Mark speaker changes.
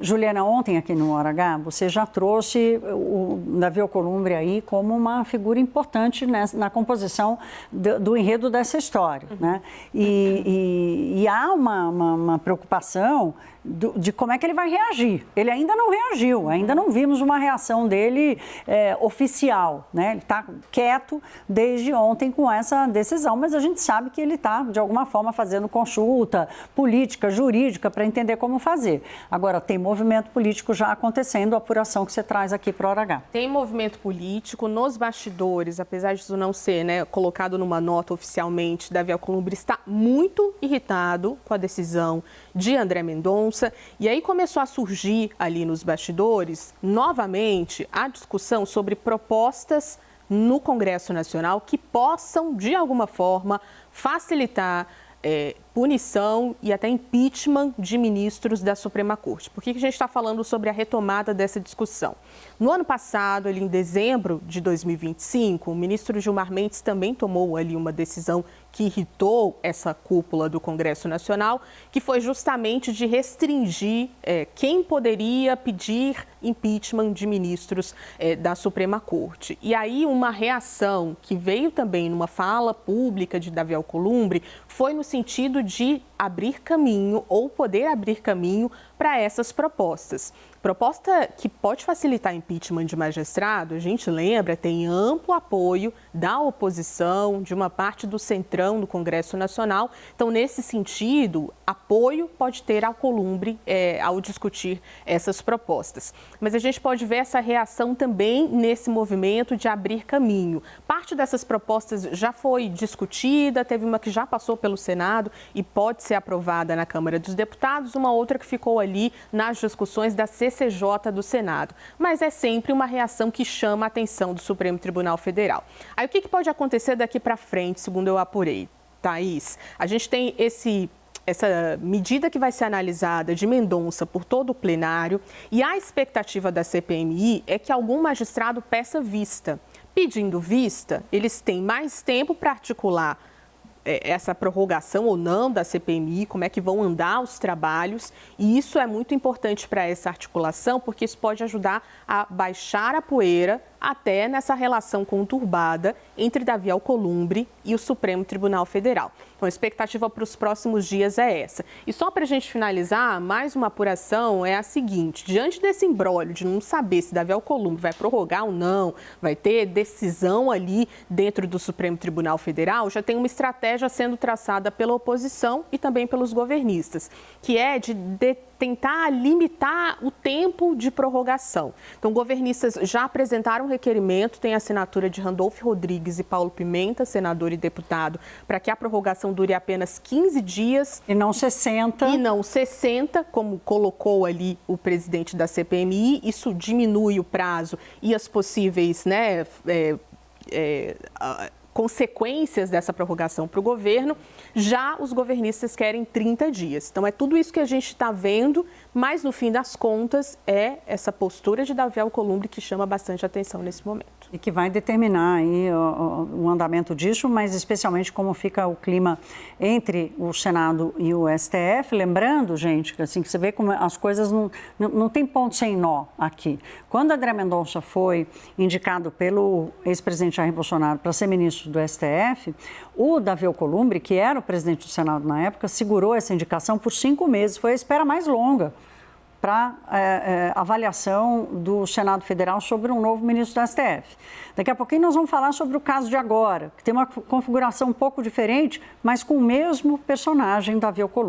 Speaker 1: Juliana, ontem aqui no Hora H, você já trouxe o Davi Alcolumbre aí como uma figura importante na composição do enredo dessa história, né? E há uma preocupação de como é que ele vai reagir. Ele ainda não reagiu, ainda não vimos uma reação dele oficial, né? Ele está quieto desde ontem com essa decisão, mas a gente sabe que ele está, de alguma forma, fazendo consulta política, jurídica, para entender como fazer. Agora, tem movimento político já acontecendo, a apuração que você traz aqui para o Hora H.
Speaker 2: Tem movimento político nos bastidores, apesar disso não ser, né, colocado numa nota oficialmente, Davi Alcolumbre está muito irritado com a decisão de André Mendonça. E aí começou a surgir ali nos bastidores, novamente, a discussão sobre propostas no Congresso Nacional que possam, de alguma forma, facilitar punição e até impeachment de ministros da Suprema Corte. Por que a gente está falando sobre a retomada dessa discussão? No ano passado, ali em dezembro de 2025, o ministro Gilmar Mendes também tomou ali uma decisão que irritou essa cúpula do Congresso Nacional, que foi justamente de restringir quem poderia pedir impeachment de ministros da Suprema Corte. E aí uma reação que veio também numa fala pública de Davi Alcolumbre foi no sentido de abrir caminho ou poder abrir caminho para essas propostas. Proposta que pode facilitar impeachment de magistrado, a gente lembra, tem amplo apoio da oposição, de uma parte do centrão do Congresso Nacional. Então, nesse sentido, apoio pode ter Alcolumbre ao discutir essas propostas. Mas a gente pode ver essa reação também nesse movimento de abrir caminho. Parte dessas propostas já foi discutida, teve uma que já passou pelo Senado e pode ser aprovada na Câmara dos Deputados, uma outra que ficou ali nas discussões da CCJ do Senado. Mas é sempre uma reação que chama a atenção do Supremo Tribunal Federal. Aí o que pode acontecer daqui para frente, segundo eu apurei, Thaís? A gente tem essa medida que vai ser analisada de Mendonça por todo o plenário e a expectativa da CPMI é que algum magistrado peça vista. Pedindo vista, eles têm mais tempo para articular essa prorrogação ou não da CPMI, como é que vão andar os trabalhos, e isso é muito importante para essa articulação, porque isso pode ajudar a baixar a poeira até nessa relação conturbada entre Davi Alcolumbre e o Supremo Tribunal Federal. Então, a expectativa para os próximos dias é essa. E só para a gente finalizar, mais uma apuração é a seguinte: diante desse imbróglio de não saber se Davi Alcolumbre vai prorrogar ou não, vai ter decisão ali dentro do Supremo Tribunal Federal, já tem uma estratégia sendo traçada pela oposição e também pelos governistas, que é de tentar limitar o tempo de prorrogação. Então, governistas já apresentaram um requerimento, tem a assinatura de Randolfo Rodrigues e Paulo Pimenta, senador e deputado, para que a prorrogação dure apenas 15 dias.
Speaker 1: E não 60.
Speaker 2: E não 60, como colocou ali o presidente da CPMI. Isso diminui o prazo e as possíveis, consequências dessa prorrogação para o governo. Já os governistas querem 30 dias. Então, é tudo isso que a gente está vendo, mas, no fim das contas, é essa postura de Davi Alcolumbre que chama bastante atenção nesse momento.
Speaker 1: E que vai determinar aí o andamento disso, mas especialmente como fica o clima entre o Senado e o STF. Lembrando, gente, que assim, que você vê como as coisas não tem ponto sem nó aqui. Quando André Mendonça foi indicado pelo ex-presidente Jair Bolsonaro para ser ministro do STF, o Davi Alcolumbre, que era o presidente do Senado na época, segurou essa indicação por 5 meses. Foi a espera mais longa para avaliação do Senado Federal sobre um novo ministro do STF. Daqui a pouquinho nós vamos falar sobre o caso de agora, que tem uma configuração um pouco diferente, mas com o mesmo personagem, Davi Alcolumbre.